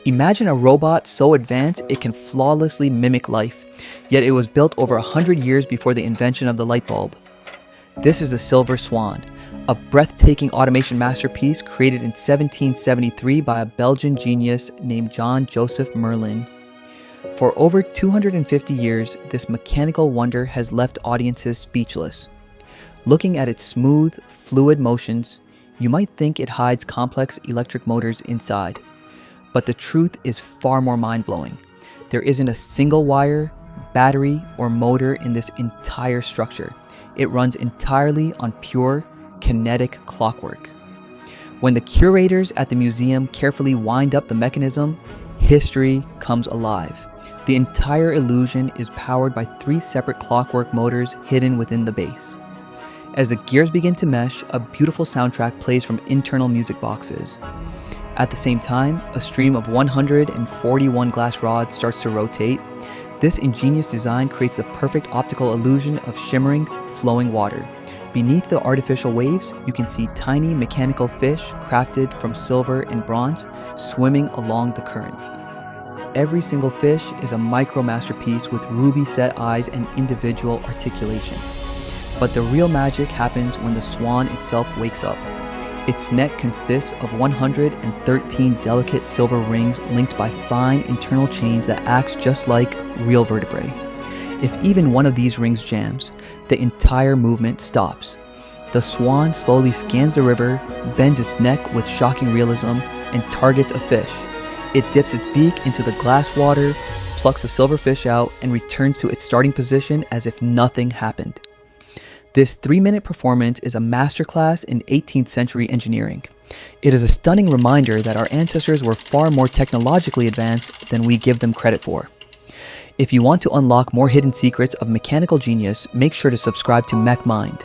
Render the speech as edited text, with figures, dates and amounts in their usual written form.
Imagine a robot so advanced it can flawlessly mimic life, yet it was built over 100 years before the invention of the light bulb. This is the Silver Swan, a breathtaking automation masterpiece created in 1773 by a Belgian genius named John Joseph Merlin. For over 250 years, this mechanical wonder has left audiences speechless. Looking at its smooth, fluid motions, you might think it hides complex electric motors inside. But the truth is far more mind-blowing. There isn't a single wire, battery, or motor in this entire structure. It runs entirely on pure, kinetic clockwork. When the curators at the museum carefully wind up the mechanism, history comes alive. The entire illusion is powered by 3 separate clockwork motors hidden within the base. As the gears begin to mesh, a beautiful soundtrack plays from internal music boxes. At the same time, a stream of 141 glass rods starts to rotate. This ingenious design creates the perfect optical illusion of shimmering, flowing water. Beneath the artificial waves, you can see tiny mechanical fish crafted from silver and bronze swimming along the current. Every single fish is a micro masterpiece with ruby set eyes and individual articulation. But the real magic happens when the swan itself wakes up. Its neck consists of 113 delicate silver rings linked by fine internal chains that acts just like real vertebrae. If even one of these rings jams, the entire movement stops. The swan slowly scans the river, bends its neck with shocking realism, and targets a fish. It dips its beak into the glass water, plucks the silver fish out, and returns to its starting position as if nothing happened. This 3-minute performance is a masterclass in 18th century engineering. It is a stunning reminder that our ancestors were far more technologically advanced than we give them credit for. If you want to unlock more hidden secrets of mechanical genius, make sure to subscribe to MechMind.